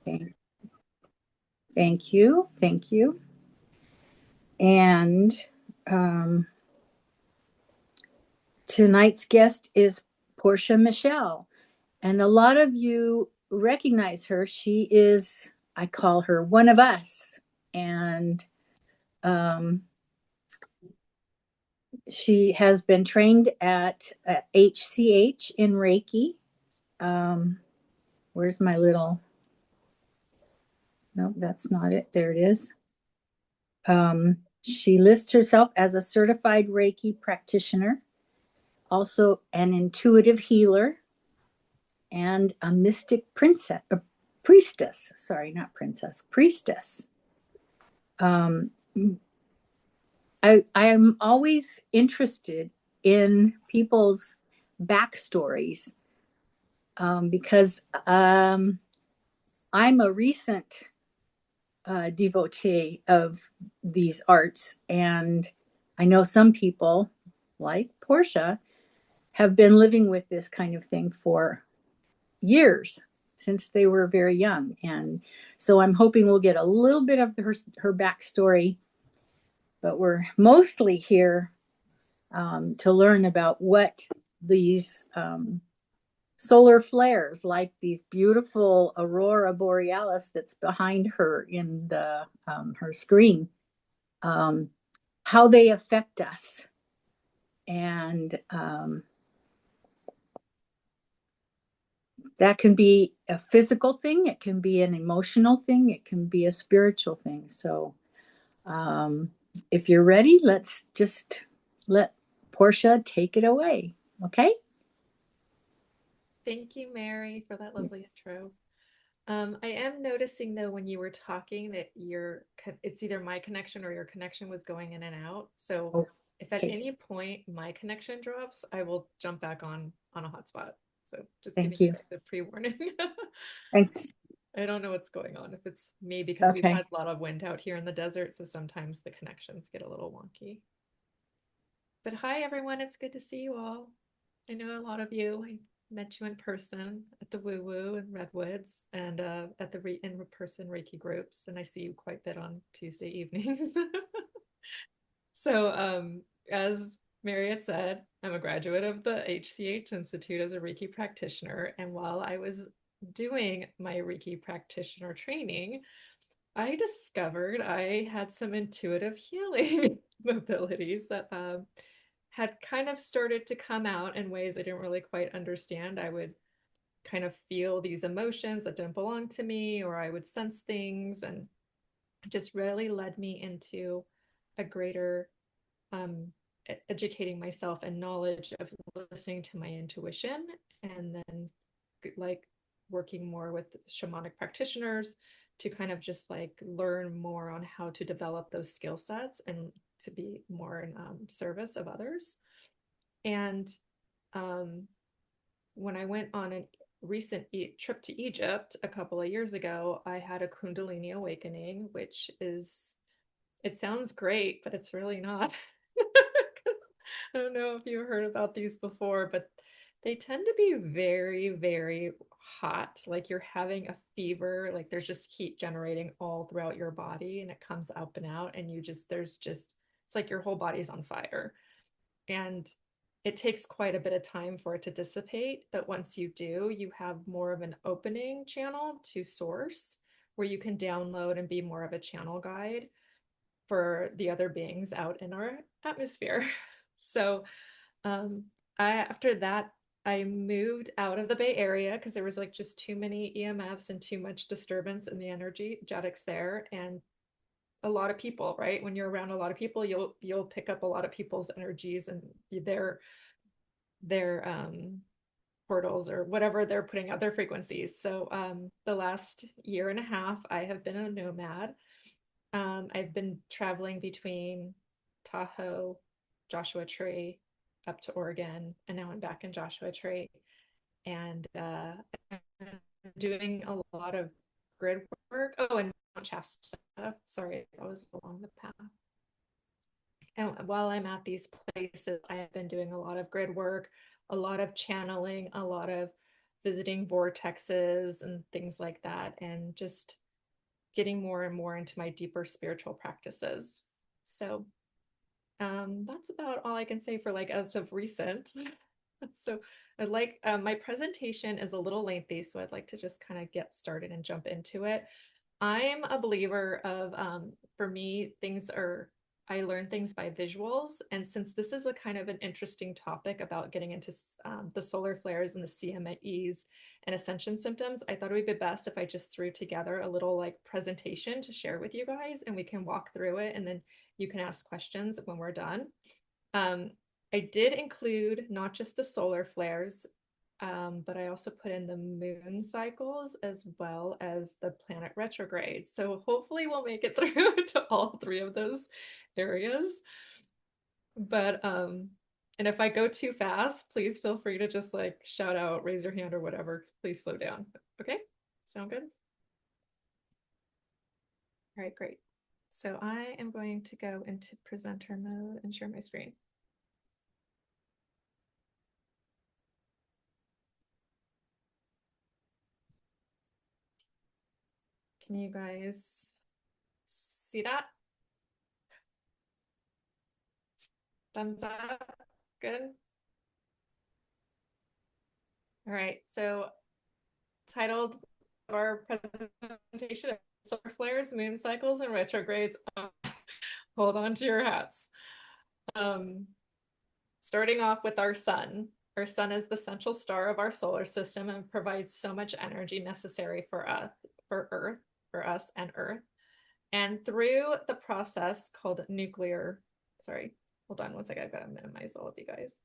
Thank, thank you. Thank you. And um, tonight's guest is Porscha Michelle. And a lot of you recognize her. She is, I call her one of us. And um, she has been trained at HCH in Reiki. Um, where's my little, nope, that's not it. There it is. She lists herself as a certified Reiki practitioner, also an intuitive healer, and a mystic princess, a priestess. Sorry, not princess, priestess. Um, I am always interested in people's backstories because I'm a recent devotee of these arts, and I know some people, like Portia, have been living with this kind of thing for years since they were very young. And so I'm hoping we'll get a little bit of her backstory, but we're mostly here to learn about what these solar flares, like these beautiful aurora borealis that's behind her in the her screen, um, how they affect us. And that can be a physical thing, it can be an emotional thing, it can be a spiritual thing. So um, if you're ready, let's just let Portia take it away. Okay. Thank you, Mary, for that lovely intro. I am noticing though when you were talking that it's either my connection or your connection was going in and out. So if at Okay. any point my connection drops, I will jump back on a hotspot. So just giving Thank you you. guys a pre-warning. Thanks. I don't know what's going on. If it's me because we've Okay. had a lot of wind out here in the desert, so sometimes the connections get a little wonky. But hi everyone, it's good to see you all. I know a lot of you. I met you in person at the Woo Woo in Redwoods and at the in person Reiki groups, and I see you quite a bit on Tuesday evenings. So, as Marriott said, I'm a graduate of the HCH Institute as a Reiki practitioner, and while I was doing my Reiki practitioner training, I discovered I had some intuitive healing abilities that had kind of started to come out in ways I didn't really quite understand. I would kind of feel these emotions that didn't belong to me, or I would sense things, and it just really led me into a greater um, educating myself and knowledge of listening to my intuition, and then like working more with shamanic practitioners to kind of just like learn more on how to develop those skill sets and to be more in service of others. And um, when I went on a recent trip to Egypt a couple of years ago, I had a Kundalini awakening, which is, it sounds great, but it's really not. I don't know if you've heard about these before, but they tend to be very, very hot. Like you're having a fever, like there's just heat generating all throughout your body and it comes up and out, and it's like your whole body's on fire. And it takes quite a bit of time for it to dissipate. But once you do, you have more of an opening channel to source where you can download and be more of a channel guide for the other beings out in our atmosphere. So um, after that, I moved out of the Bay Area because there was like just too many EMFs and too much disturbance in the energetics there, and a lot of people. Right, when you're around a lot of people, you'll pick up a lot of people's energies and their portals or whatever they're putting out, their frequencies. So the last year and a half, I have been a nomad. I've been traveling between Tahoe, Joshua Tree, up to Oregon, and now I'm back in Joshua Tree. And I'm doing a lot of grid work. Oh, and Mount Shasta. Sorry, I was along the path. And while I'm at these places, I have been doing a lot of grid work, a lot of channeling, a lot of visiting vortexes and things like that, and just getting more and more into my deeper spiritual practices. So that's about all I can say for like as of recent. So I'd like my presentation is a little lengthy, so I'd like to just kind of get started and jump into it. I'm a believer of for me, I learn things by visuals. And since this is a kind of an interesting topic about getting into the solar flares and the CMEs and ascension symptoms, I thought it would be best if I just threw together a little like presentation to share with you guys, and we can walk through it, and then you can ask questions when we're done. Um, I did include not just the solar flares, but I also put in the moon cycles as well as the planet retrogrades. So hopefully we'll make it through to all three of those areas. But and if I go too fast, please feel free to just like shout out, raise your hand or whatever. Please slow down. Okay? Sound good? All right, great. So I am going to go into presenter mode and share my screen. Can you guys see that? Thumbs up. Good. All right. So titled our presentation, solar flares, moon cycles, and retrogrades. Hold on to your hats. Um, Starting off with our sun. Our sun is the central star of our solar system and provides so much energy necessary for us and Earth. And through the process called sorry, hold on one second. I've got to minimize all of you guys.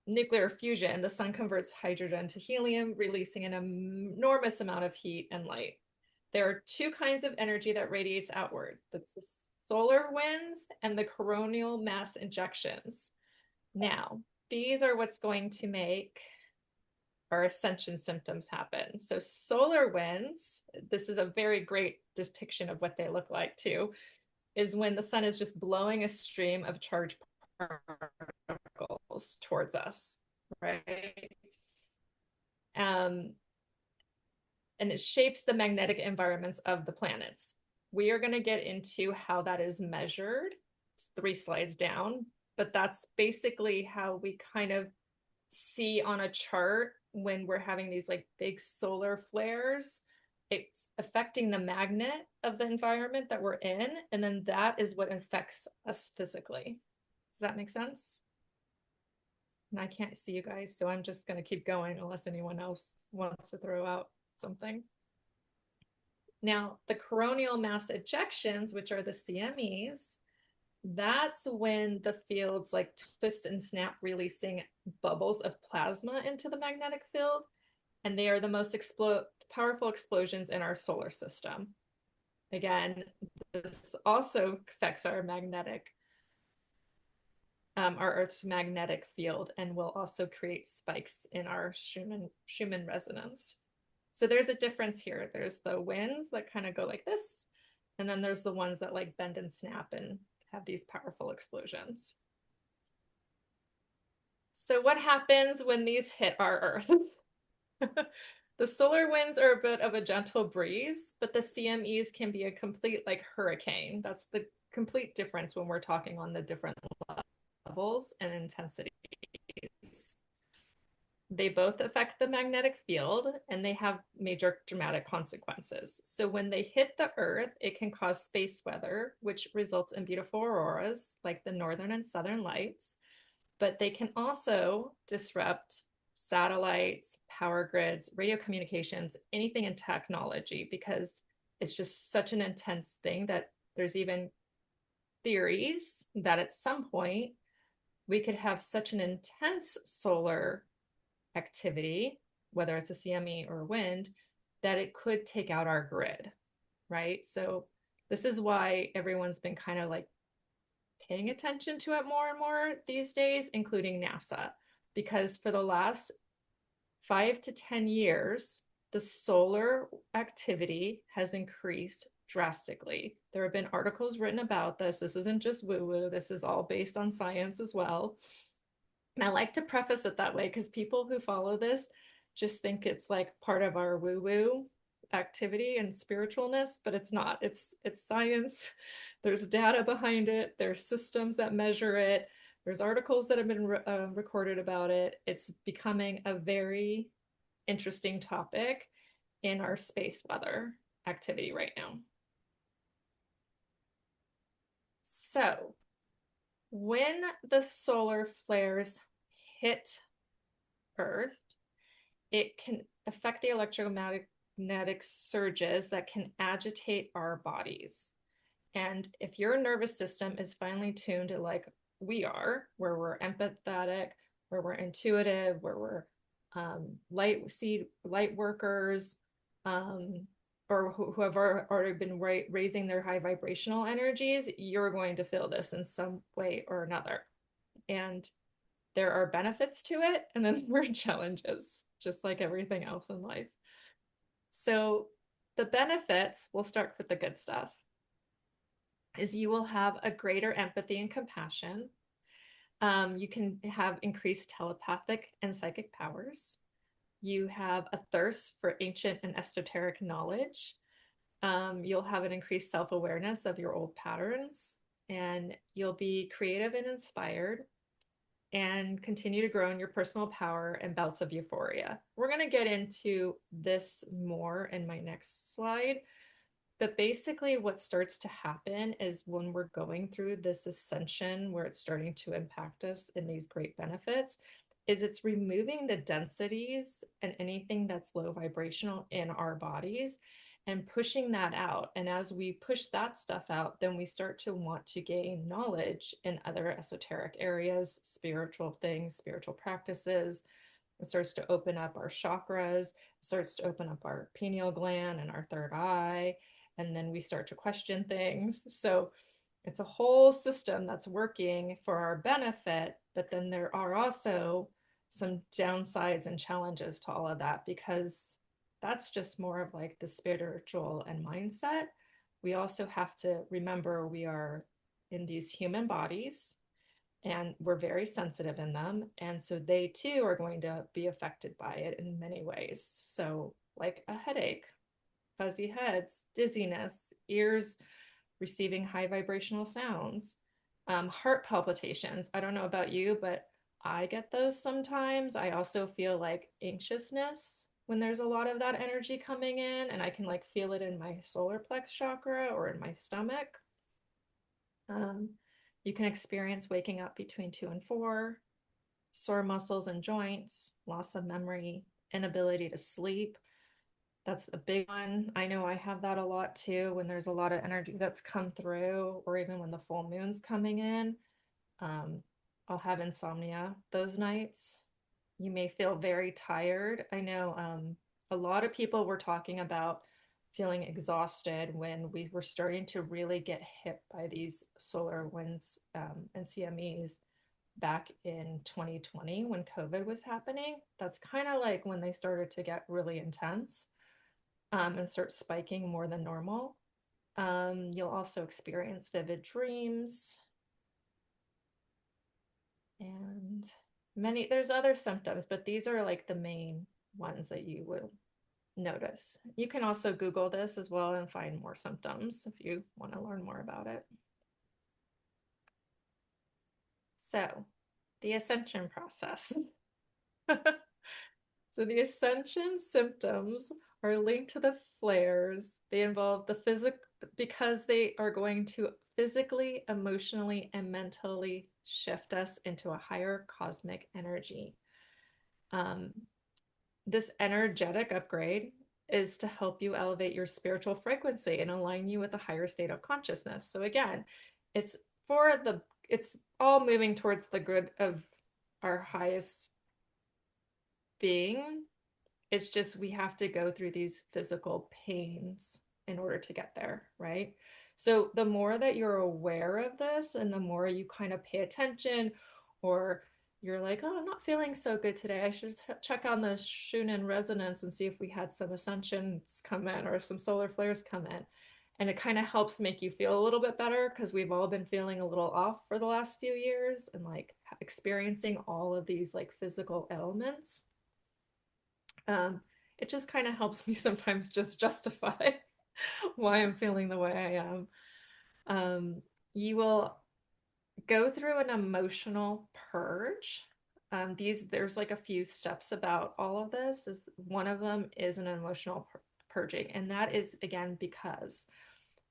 Nuclear fusion, the sun converts hydrogen to helium, releasing an enormous amount of heat and light. There are two kinds of energy that radiates outward. That's the solar winds and the coronal mass ejections. Now, these are what's going to make our ascension symptoms happen. So solar winds, this is a very great depiction of what they look like too, is when the sun is just blowing a stream of charged particles towards us, right? Um, and it shapes the magnetic environments of the planets. We are going to get into how that is measured 3 slides down, but that's basically how we kind of see on a chart when we're having these like big solar flares. It's affecting the magnet of the environment that we're in, and then that is what affects us physically. Does that make sense? And I can't see you guys, so I'm just going to keep going unless anyone else wants to throw out something. Now, the coronal mass ejections, which are the CMEs, that's when the fields like twist and snap, releasing bubbles of plasma into the magnetic field. And they are the most powerful explosions in our solar system. Again, this also affects our Earth's magnetic field, and will also create spikes in our Schumann resonance. So there's a difference here. There's the winds that kind of go like this, and then there's the ones that like bend and snap and have these powerful explosions. So what happens when these hit our Earth? The solar winds are a bit of a gentle breeze, but the CMEs can be a complete like hurricane. That's the complete difference when we're talking on the different levels and intensities. They both affect the magnetic field, and they have major dramatic consequences. So when they hit the Earth, it can cause space weather, which results in beautiful auroras like the northern and southern lights. But they can also disrupt satellites, power grids, radio communications, anything in technology, because it's just such an intense thing that there's even theories that at some point we could have such an intense solar activity, whether it's a CME or wind, that it could take out our grid, right? So this is why everyone's been kind of like paying attention to it more and more these days, including NASA, because for the last 5 to 10 years, the solar activity has increased drastically. There have been articles written about this. This isn't just woo-woo. This is all based on science as well. And I like to preface it that way because people who follow this just think it's like part of our woo-woo activity and spiritualness, but it's not. It's science. There's data behind it. There's systems that measure it. There's articles that have been recorded about it. It's becoming a very interesting topic in our space weather activity right now. So, when the solar flares hit Earth, it can affect the electromagnetic surges that can agitate our bodies. And if your nervous system is finely tuned to like we are, where we're empathetic, where we're intuitive, where we're light workers, um, or who have already been raising their high vibrational energies, you're going to feel this in some way or another. And there are benefits to it, and then there are challenges, just like everything else in life. So, the benefits, we'll start with the good stuff, is you will have a greater empathy and compassion. You can have increased telepathic and psychic powers. You have a thirst for ancient and esoteric knowledge. You'll have an increased self awareness of your old patterns, and you'll be creative and inspired and continue to grow in your personal power and bouts of euphoria. We're going to get into this more in my next slide. But basically, what starts to happen is when we're going through this ascension where it's starting to impact us in these great benefits, is it's removing the densities and anything that's low vibrational in our bodies and pushing that out. And as we push that stuff out, then we start to want to gain knowledge in other esoteric areas, spiritual things, spiritual practices. It starts to open up our chakras, it starts to open up our pineal gland and our third eye, and then we start to question things. So it's a whole system that's working for our benefit, but then there are also some downsides and challenges to all of that because that's just more of like the spiritual and mindset. We also have to remember we are in these human bodies and we're very sensitive in them. And so they too are going to be affected by it in many ways. So, like a headache, fuzzy heads, dizziness, ears receiving high vibrational sounds, heart palpitations. I don't know about you, but I get those sometimes. I also feel like anxiousness when there's a lot of that energy coming in, and I can like feel it in my solar plex chakra or in my stomach. Um, you can experience waking up between 2 and 4, sore muscles and joints, loss of memory, inability to sleep. That's a big one. I know I have that a lot too when there's a lot of energy that's come through, or even when the full moon's coming in. Um, I'll have insomnia those nights. You may feel very tired. I know a lot of people were talking about feeling exhausted when we were starting to really get hit by these solar winds and CMEs back in 2020 when COVID was happening. That's kind of like when they started to get really intense and start spiking more than normal. You'll also experience vivid dreams and there's other symptoms, but these are like the main ones that you will notice. You can also Google this as well and find more symptoms if you want to learn more about it. So, the ascension process. So, the ascension symptoms are linked to the flares. They involve the physical, because they are going to physically, emotionally, and mentally shift us into a higher cosmic energy. Um, this energetic upgrade is to help you elevate your spiritual frequency and align you with a higher state of consciousness. So again, it's it's all moving towards the good of our highest being. It's just we have to go through these physical pains in order to get there, right? So the more that you're aware of this and the more you kind of pay attention, or you're like, oh, I'm not feeling so good today. I should check on the Shunan resonance and see if we had some ascensions come in or some solar flares come in. And it kind of helps make you feel a little bit better because we've all been feeling a little off for the last few years and like experiencing all of these like physical ailments. Um, it just kind of helps me sometimes just justify why I'm feeling the way I am. Um, you will go through an emotional purge. There's like a few steps about all of this. Is one of them is an emotional purging, and that is again because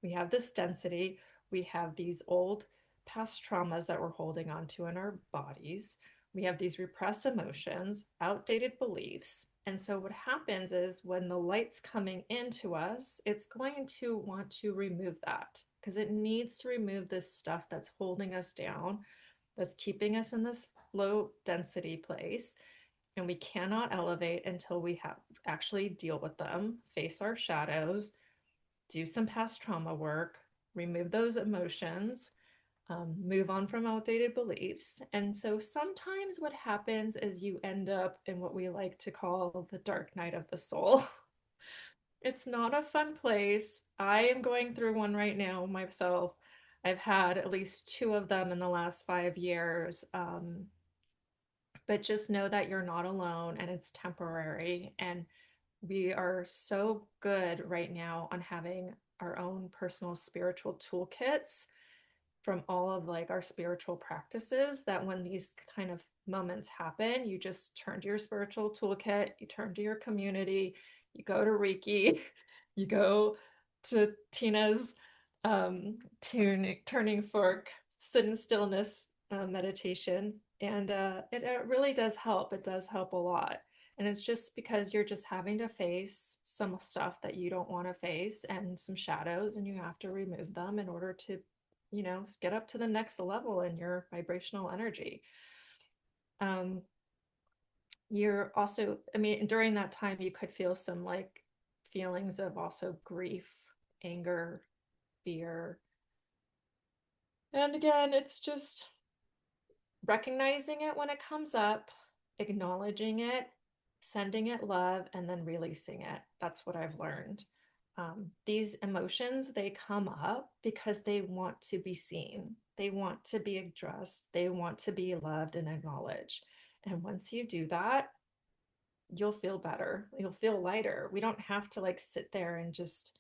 we have this density, we have these old past traumas that we're holding on to in our bodies, we have these repressed emotions, outdated beliefs. And so, what happens is when the light's coming into us, it's going to want to remove that because it needs to remove this stuff that's holding us down, that's keeping us in this low density place. And we cannot elevate until we have actually deal with them, face our shadows, do some past trauma work, remove those emotions, move on from outdated beliefs. And so sometimes what happens is you end up in what we like to call the dark night of the soul. It's not a fun place. I am going through one right now myself. I've had at least two of them in the last 5 years. But just know that you're not alone and it's temporary. And we are so good right now on having our own personal spiritual toolkits from all of like our spiritual practices that when these kind of moments happen, you just turn to your spiritual toolkit, you turn to your community, you go to Reiki, you go to Tina's turning fork, sit in stillness meditation. And it really does help. It does help a lot. And it's just because you're just having to face some stuff that you don't want to face and some shadows, and you have to remove them in order to, get up to the next level in your vibrational energy. Um, you're also, I mean, during that time, you could feel some like feelings of also grief, anger, fear. And again, it's just recognizing it when it comes up, acknowledging it, sending it love, and then releasing it. That's what I've learned. These emotions, they come up because they want to be seen, they want to be addressed, they want to be loved and acknowledged. And once you do that, you'll feel better, you'll feel lighter. We don't have to like sit there and just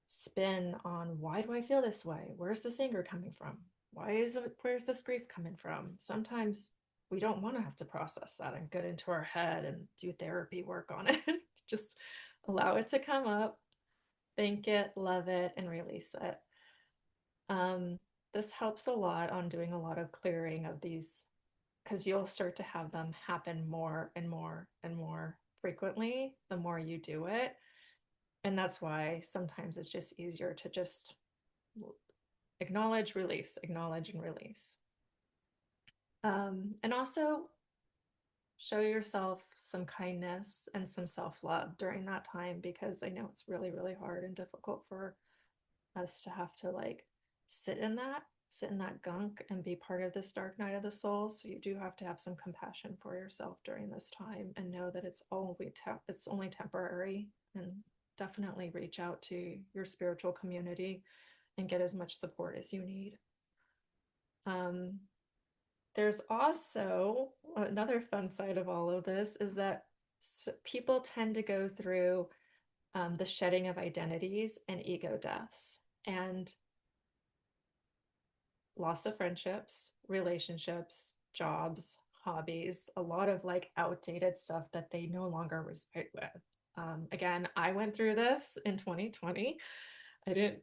spin on why do I feel this way? Where's this anger coming from? Where's this grief coming from? Sometimes we don't want to have to process that and get into our head and do therapy work on it. Just allow it to come up, think it, love it, and release it. Um, this helps a lot on doing a lot of clearing of these because you'll start to have them happen more and more and more frequently the more you do it. And that's why sometimes it's just easier to just acknowledge and release. And also show yourself some kindness and some self love during that time because I know it's really, really hard and difficult for us to have to like sit in that, sit in that gunk and be part of this dark night of the soul. So you do have to have some compassion for yourself during this time and know that it's only temporary, and definitely reach out to your spiritual community and get as much support as you need. Um, there's also another fun side of all of this is that people tend to go through the shedding of identities and ego deaths and loss of friendships, relationships, jobs, hobbies, a lot of like outdated stuff that they no longer reside with. Again, I went through this in 2020. I didn't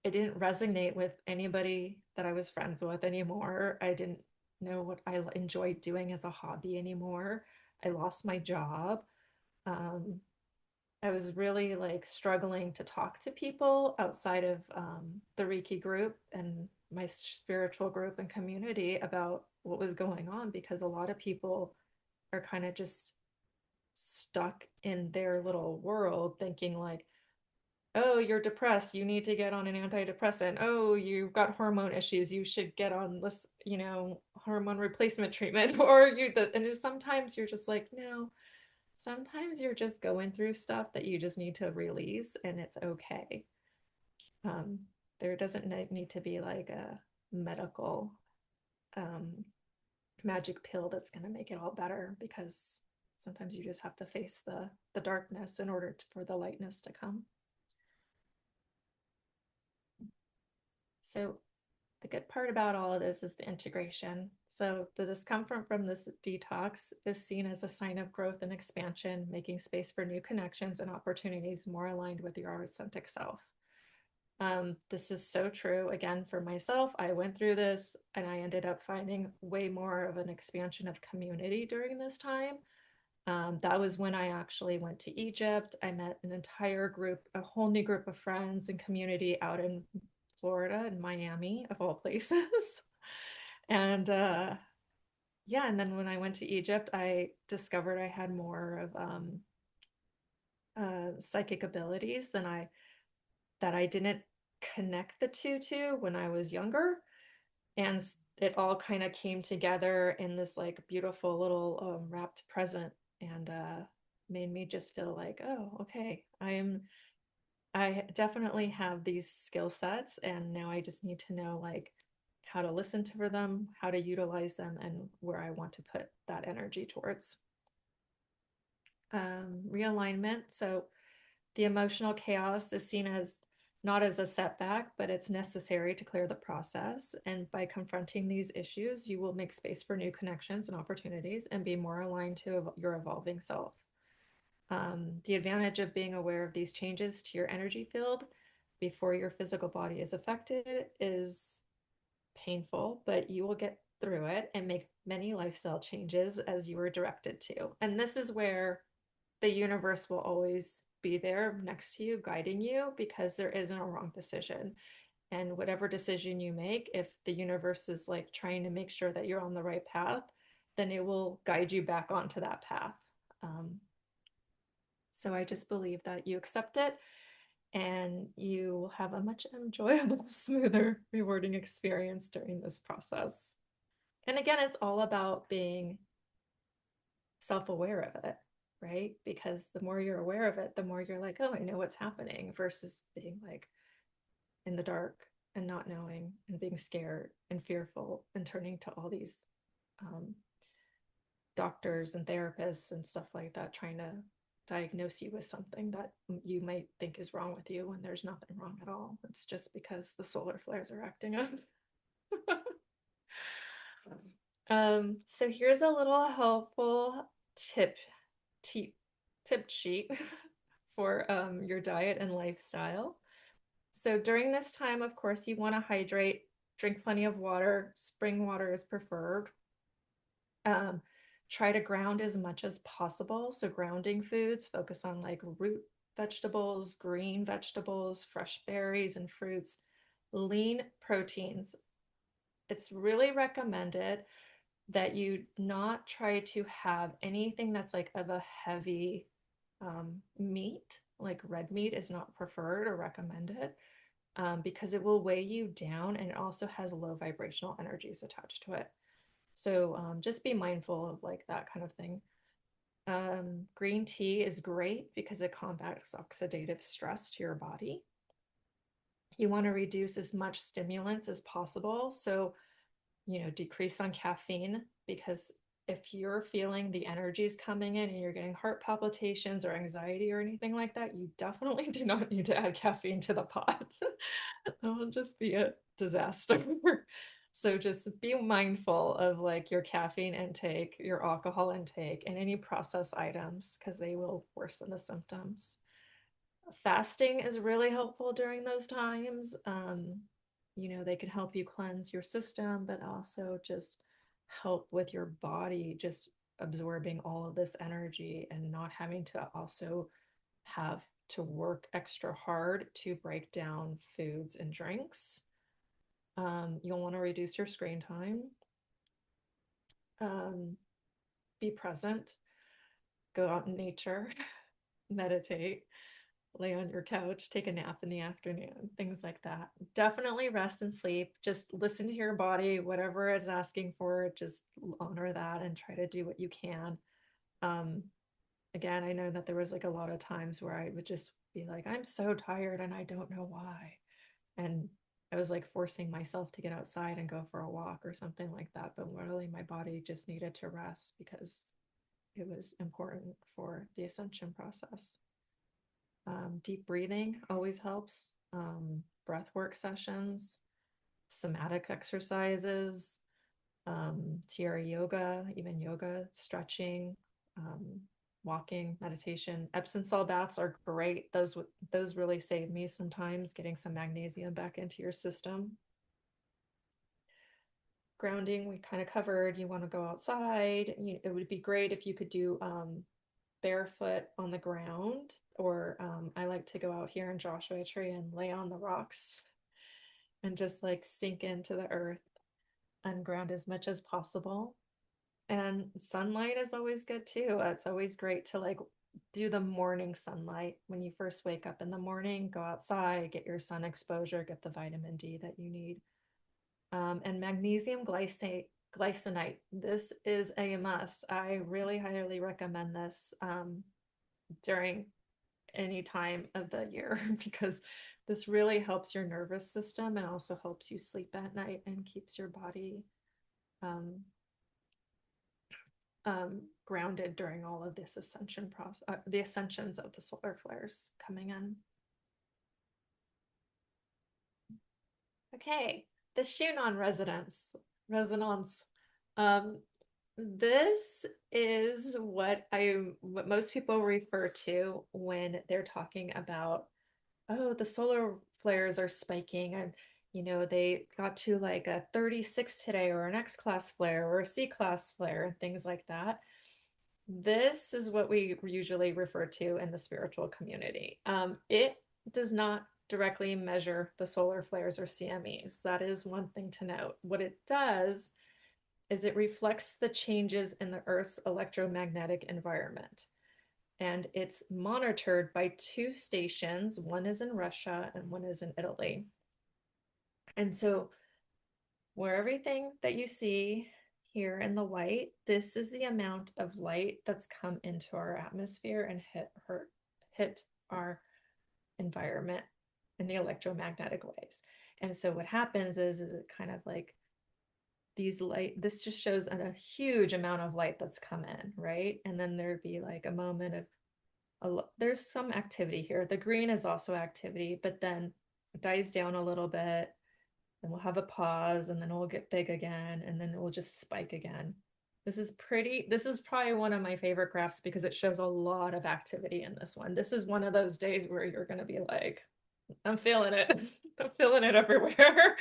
it didn't resonate with anybody that I was friends with anymore. I didn't know what I enjoyed doing as a hobby anymore. I lost my job. Um, I was really like struggling to talk to people outside of the Reiki group and my spiritual group and community about what was going on because a lot of people are kind of just stuck in their little world thinking like, oh, you're depressed, you need to get on an antidepressant. Oh, you've got hormone issues, you should get on this, hormone replacement treatment. Or and sometimes you're just like, no, sometimes you're just going through stuff that you just need to release, and it's okay. Um, there doesn't need to be like a medical um, magic pill that's going to make it all better, because sometimes you just have to face the darkness in order for the lightness to come. So the good part about all of this is the integration. So the discomfort from this detox is seen as a sign of growth and expansion, making space for new connections and opportunities more aligned with your authentic self. This is so true. Again, for myself, I went through this and I ended up finding way more of an expansion of community during this time. That was when I actually went to Egypt. I met an entire group, a whole new group of friends and community out in Florida and Miami, of all places. And yeah, and then when I went to Egypt, I discovered I had more of psychic abilities than I that I didn't connect the two to when I was younger. And it all kind of came together in this like beautiful little wrapped present, and made me just feel like, oh, okay, I definitely have these skill sets, and now I just need to know like how to listen to them, how to utilize them, and where I want to put that energy towards. Realignment. So the emotional chaos is seen as not as a setback, but it's necessary to clear the process. And by confronting these issues, you will make space for new connections and opportunities and be more aligned to your evolving self. The advantage of being aware of these changes to your energy field before your physical body is affected is painful, but you will get through it and make many lifestyle changes as you were directed to. And this is where the universe will always be there next to you, guiding you, because there isn't a wrong decision. And whatever decision you make, if the universe is like trying to make sure that you're on the right path, then it will guide you back onto that path. Um, so I just believe that you accept it and you will have a much enjoyable, smoother, rewarding experience during this process. And again, it's all about being self aware of it, right? Because the more you're aware of it, the more you're like, oh, I know what's happening, versus being like in the dark and not knowing and being scared and fearful and turning to all these um, doctors and therapists and stuff like that, trying to diagnose you with something that you might think is wrong with you when there's nothing wrong at all. It's just because the solar flares are acting up. So here's a little helpful tip tip, tip sheet for your diet and lifestyle. So during this time, of course, you want to hydrate, drink plenty of water. Spring water is preferred. Um, Try to ground as much as possible. So grounding foods, focus on like root vegetables, green vegetables, fresh berries and fruits, lean proteins. It's really recommended that you not try to have anything that's like of a heavy meat, like red meat is not preferred or recommended, because it will weigh you down, and it also has low vibrational energies attached to it. So just be mindful of like that kind of thing. Green tea is great because it combats oxidative stress to your body. You want to reduce as much stimulants as possible. So, decrease on caffeine, because if you're feeling the energies coming in and you're getting heart palpitations or anxiety or anything like that, you definitely do not need to add caffeine to the pot. That will just be a disaster. So just be mindful of like your caffeine intake, your alcohol intake, and any processed items, because they will worsen the symptoms. Fasting is really helpful during those times. They can help you cleanse your system, but also just help with your body just absorbing all of this energy and not having to also have to work extra hard to break down foods and drinks. You'll want to reduce your screen time. Um, be present, go out in nature, meditate, lay on your couch, take a nap in the afternoon, things like that. Definitely rest and sleep. Just listen to your body, whatever it's asking for, just honor that and try to do what you can. Um, again, I know that there was like a lot of times where I would just be like, I'm so tired and I don't know why. And I was like forcing myself to get outside and go for a walk or something like that. But really, my body just needed to rest because it was important for the ascension process. Deep breathing always helps. Breath work sessions, somatic exercises, Tiara yoga, even yoga, stretching, um, walking, meditation. Epsom salt baths are great. Those really save me sometimes getting some magnesium back into your system. Grounding, we kind of covered. You want to go outside. It would be great if you could do barefoot on the ground, or I like to go out here in Joshua Tree and lay on the rocks and just like sink into the earth and ground as much as possible. And sunlight is always good too. It's always great to like do the morning sunlight when you first wake up in the morning, go outside, get your sun exposure, get the vitamin D that you need. And magnesium glycinate. This is a must. I really highly recommend this during any time of the year because this really helps your nervous system and also helps you sleep at night and keeps your body um, grounded during all of this ascension process, the ascensions of the solar flares coming in. Okay, the Shunon resonance. Um, this is what most people refer to when they're talking about, oh, the solar flares are spiking and they got to like a 36 today or an X class flare or a C class flare and things like that. This is what we usually refer to in the spiritual community. It does not directly measure the solar flares or CMEs. That is one thing to note. What it does is it reflects the changes in the Earth's electromagnetic environment. And it's monitored by two stations. One is in Russia and one is in Italy. And so, where everything that you see here in the white, this is the amount of light that's come into our atmosphere and hit our environment in the electromagnetic waves. And so what happens is it kind of like this just shows a huge amount of light that's come in, right? And then there'd be like a moment of there's some activity here. The green is also activity, but then it dies down a little bit, then we'll have a pause, and then it will get big again, and then it will just spike again. This is probably one of my favorite graphs because it shows a lot of activity in this one. This is one of those days where you're going to be like, I'm feeling it. I'm feeling it everywhere.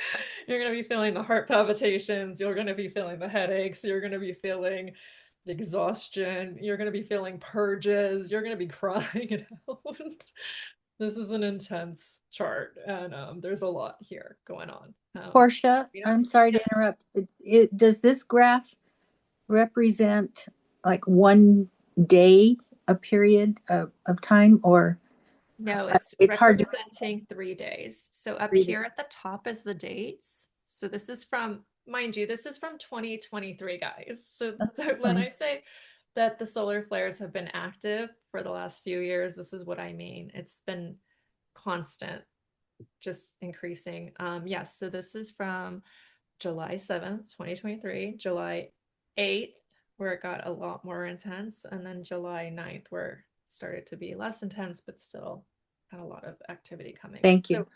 You're going to be feeling the heart palpitations. You're going to be feeling the headaches. You're going to be feeling the exhaustion. You're going to be feeling purges. You're going to be crying it out. This is an intense chart, and there's a lot here going on. Portia, Yeah. I'm sorry to interrupt. Does this graph represent like one day, a period of time, or No, it's it's hard to representing 3 days. So up read it? here at the top is the dates. So this is from, mind you, this is from 2023, guys. That's So when fine. I say that the solar flares have been active for the last few years, this is what I mean. It's been constant, just increasing. Yes, so this is from July 7th, 2023, July 8th, where it got a lot more intense, and then July 9th, where it started to be less intense, but still had a lot of activity coming in. Thank you.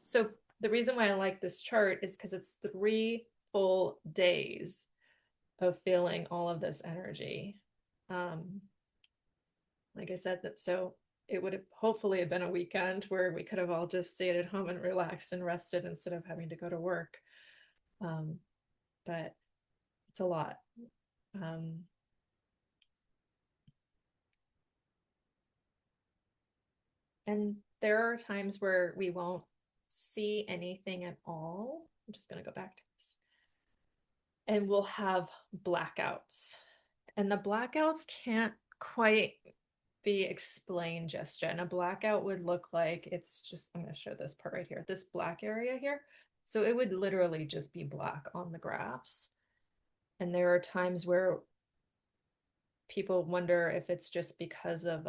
So the reason why I like this chart is because it's 3 full days of feeling all of this energy. Um, like I said, that so it would have hopefully have been a weekend where we could have all just stayed at home and relaxed and rested instead of having to go to work. Um, but it's a lot. Um, and there are times where we won't see anything at all. I'm just going to go back to this. And we'll have blackouts. And the blackouts can't quite be explained just yet. And a blackout would look like it's just, I'm going to show this part right here, this black area here. So it would literally just be black on the graphs. And there are times where people wonder if it's just because of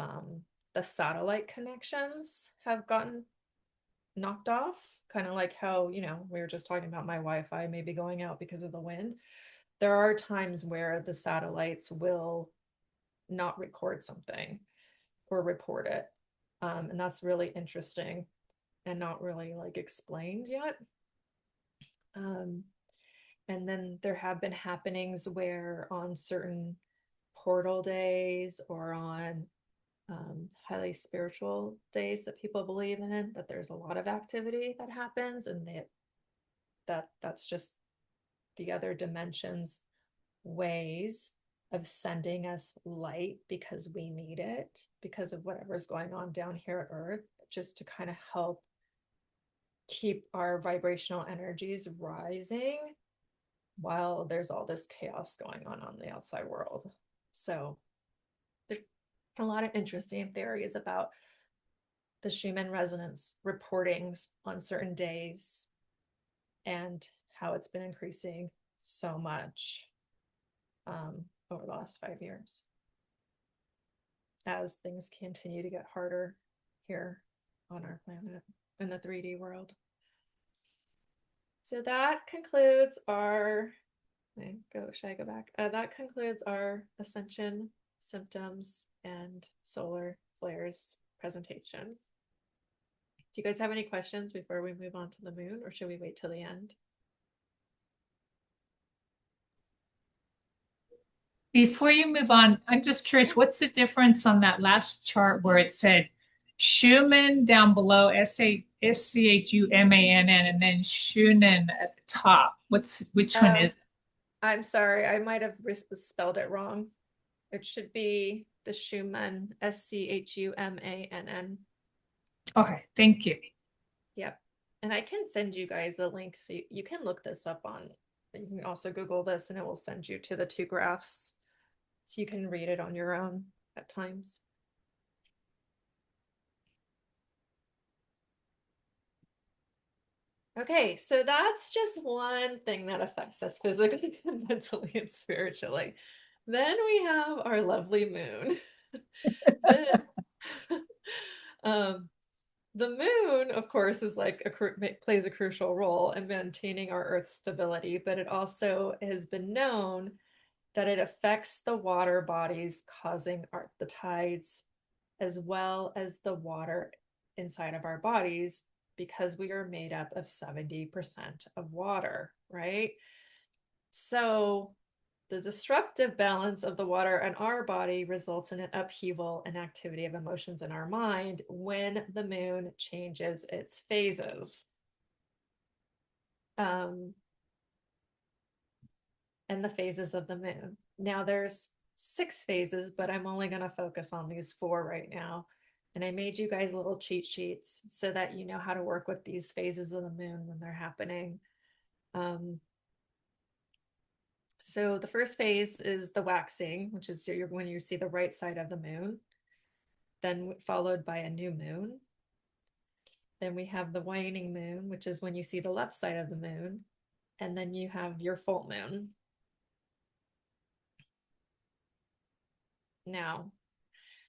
the satellite connections have gotten knocked off, kind of like how, we were just talking about my Wi-Fi maybe going out because of the wind. There are times where the satellites will not record something or report it. And that's really interesting and not really like explained yet. Um, and then there have been happenings where on certain portal days or on highly spiritual days that people believe in, that there's a lot of activity that happens, and that's just the other dimensions ways of sending us light because we need it because of whatever's going on down here at Earth, just to kind of help keep our vibrational energies rising while there's all this chaos going on the outside world. So there's a lot of interesting theories about the Schumann resonance reportings on certain days and how it's been increasing so much over the last 5 years as things continue to get harder here on our planet in the 3D world. So that concludes our, should I go back? That concludes our ascension symptoms and solar flares presentation. Do you guys have any questions before we move on to the moon, or should we wait till the end? Before you move on, I'm just curious, what's the difference on that last chart where it said Schumann down below, Schumann, and then Schumann at the top? Which one is? I'm sorry, I might have spelled it wrong. It should be the Schumann, Schumann. Okay, thank you. Yep. And I can send you guys a link so you can look this up on, you can also Google this and it will send you to the two graphs so you can read it on your own at times. Okay, so that's just one thing that affects us physically, mentally, and spiritually. Then we have our lovely moon. um, the moon, of course, is like plays a crucial role in maintaining our Earth's stability, but it also has been known that it affects the water bodies, causing the tides, as well as the water inside of our bodies, because we are made up of 70% of water, right? So the disruptive balance of the water in our body results in an upheaval and activity of emotions in our mind when the moon changes its phases. And the phases of the moon. Now there's 6 phases, but I'm only going to focus on these 4 right now. And I made you guys little cheat sheets so that you know how to work with these phases of the moon when they're happening. So the first phase is the waxing, which is when you see the right side of the moon, then followed by a new moon. Then we have the waning moon, which is when you see the left side of the moon. And then you have your full moon. Now,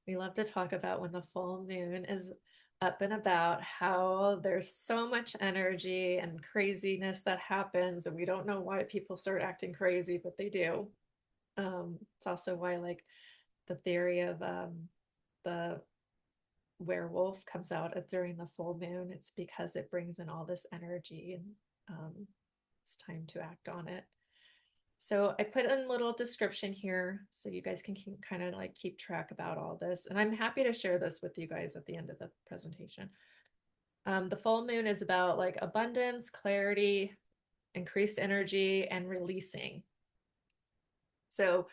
we love to talk about when the full moon is up and about, how there's so much energy and craziness that happens, and we don't know why people start acting crazy, but they do. It's also why, like, the theory of the werewolf comes out during the full moon. It's because it brings in all this energy, and it's time to act on it. So I put in a little description here so you guys can kind of like keep track about all this. And I'm happy to share this with you guys at the end of the presentation. The full moon is about like abundance, clarity, increased energy, and releasing. So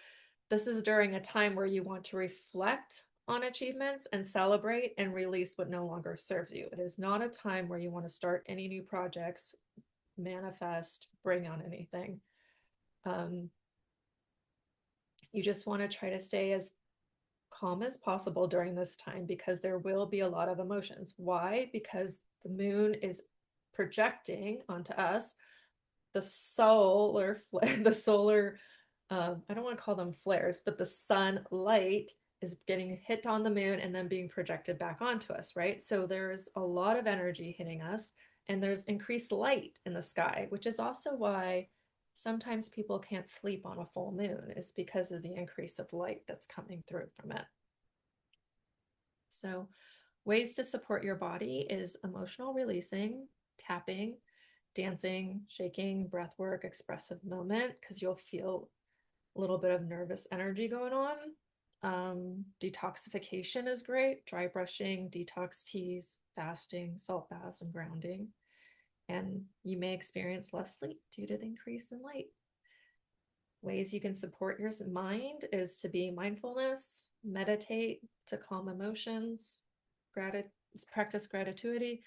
this is during a time where you want to reflect on achievements and celebrate and release what no longer serves you. It is not a time where you want to start any new projects, manifest, bring on anything. You just want to try to stay as calm as possible during this time, because there will be a lot of emotions. Why? Because the moon is projecting onto us the solar I don't want to call them flares, but the sunlight is getting hit on the moon and then being projected back onto us, right? So there's a lot of energy hitting us, and there's increased light in the sky, which is also why sometimes people can't sleep on a full moon, is because of the increase of light that's coming through from it. So, ways to support your body is emotional releasing, tapping, dancing, shaking, breath work, expressive moment, because you'll feel a little bit of nervous energy going on. Detoxification is great, dry brushing, detox teas, fasting, salt baths, and grounding. And you may experience less sleep due to the increase in light. Ways you can support your mind is to be mindfulness, meditate to calm emotions, practice gratitude,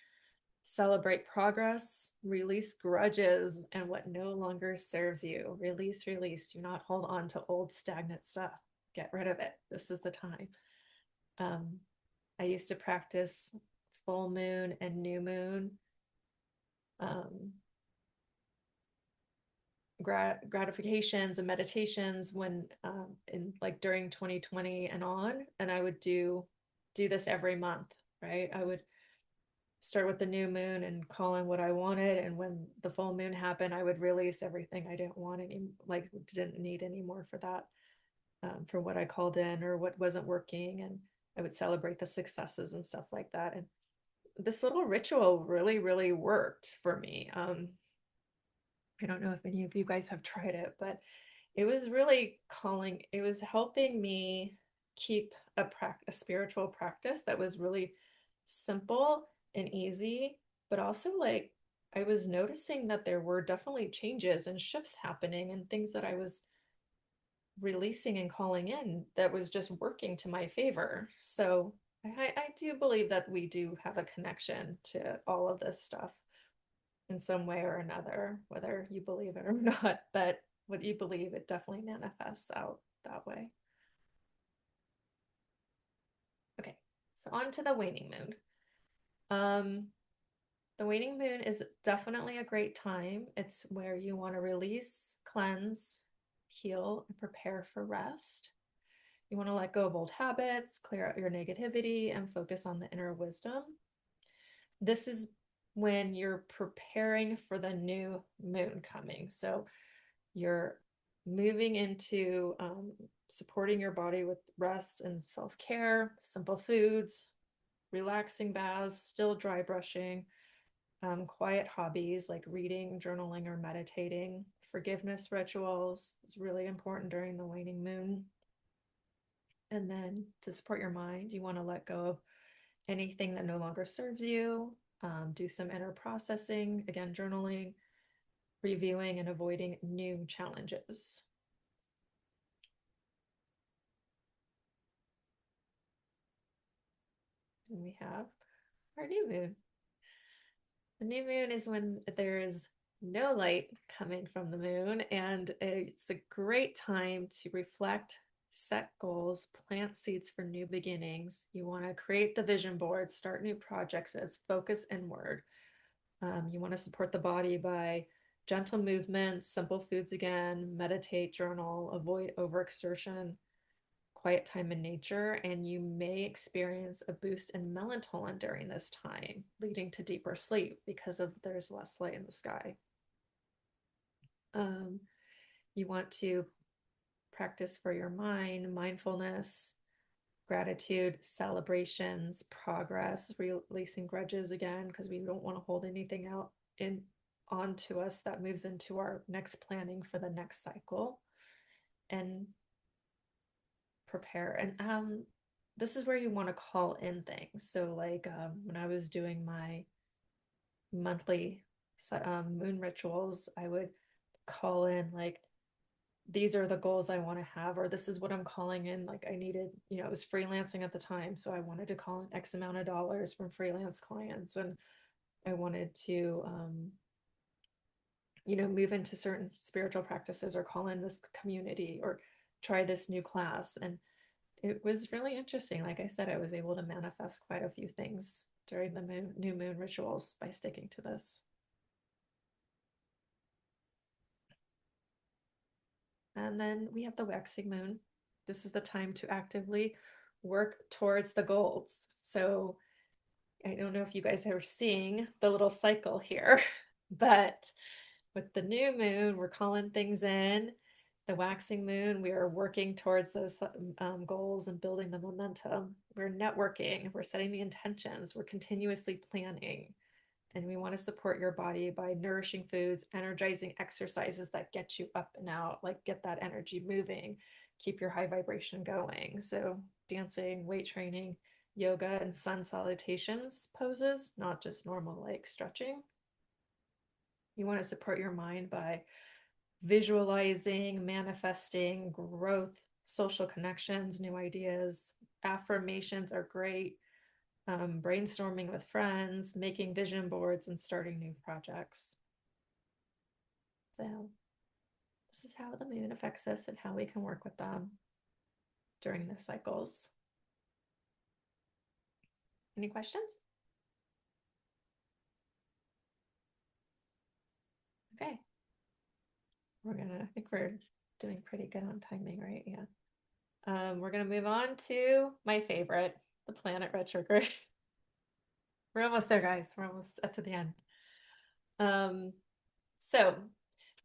celebrate progress, release grudges and what no longer serves you. Release, release. Do not hold on to old stagnant stuff. Get rid of it. This is the time. I used to practice full moon and new moon gratifications and meditations when in like during 2020 and on, and I would do this every month, right? I would start with the new moon and call in what I wanted, and when the full moon happened, I would release everything I didn't want any, like didn't need anymore for that, for what I called in or what wasn't working, and I would celebrate the successes and stuff like that. And this little ritual really, really worked for me. I don't know if any of you guys have tried it, but it was really it was helping me keep a spiritual practice that was really simple and easy, but also like I was noticing that there were definitely changes and shifts happening and things that I was releasing and calling in that was just working to my favor. So I do believe that we do have a connection to all of this stuff in some way or another, whether you believe it or not. But what you believe, it definitely manifests out that way. Okay, so on to the waning moon. The waning moon is definitely a great time. It's where you want to release, cleanse, heal, and prepare for rest. You want to let go of old habits, clear out your negativity, and focus on the inner wisdom. This is when you're preparing for the new moon coming. So you're moving into supporting your body with rest and self-care, simple foods, relaxing baths, still dry brushing, quiet hobbies like reading, journaling, or meditating. Forgiveness rituals is really important during the waning moon. And then to support your mind, you want to let go of anything that no longer serves you. Do some inner processing, again, journaling, reviewing, and avoiding new challenges. And we have our new moon. The new moon is when there is no light coming from the moon, and it's a great time to reflect, set goals, plant seeds for new beginnings. You want to create the vision board, start new projects as focus inward. You want to support the body by gentle movements, simple foods again, meditate, journal, avoid overexertion, quiet time in nature, and you may experience a boost in melatonin during this time, leading to deeper sleep because of there's less light in the sky. You want to practice for your mind, mindfulness, gratitude, celebrations, progress, releasing grudges again, because we don't want to hold anything out in onto us that moves into our next planning for the next cycle, and prepare. And this is where you want to call in things. So like when I was doing my monthly moon rituals, I would call in like, these are the goals I want to have, or this is what I'm calling in. Like I needed, I was freelancing at the time, so I wanted to call in X amount of dollars from freelance clients, and I wanted to move into certain spiritual practices, or call in this community, or try this new class. And it was really interesting. Like I said, I was able to manifest quite a few things during the new moon rituals by sticking to this. And then we have the waxing moon. This is the time to actively work towards the goals. So I don't know if you guys are seeing the little cycle here, but with the new moon, we're calling things in. The waxing moon, we are working towards those goals and building the momentum. We're networking, we're setting the intentions, we're continuously planning. And we want to support your body by nourishing foods, energizing exercises that get you up and out, like get that energy moving, keep your high vibration going. So, dancing, weight training, yoga, and sun salutations poses, not just normal like stretching. You want to support your mind by visualizing, manifesting, growth, social connections, new ideas. Affirmations are great. Brainstorming with friends, making vision boards, and starting new projects. So, this is how the moon affects us and how we can work with them during the cycles. Any questions? Okay. I think we're doing pretty good on timing, right? Yeah. We're gonna move on to my favorite, the planet retrograde. We're almost there, guys. We're almost up to the end. So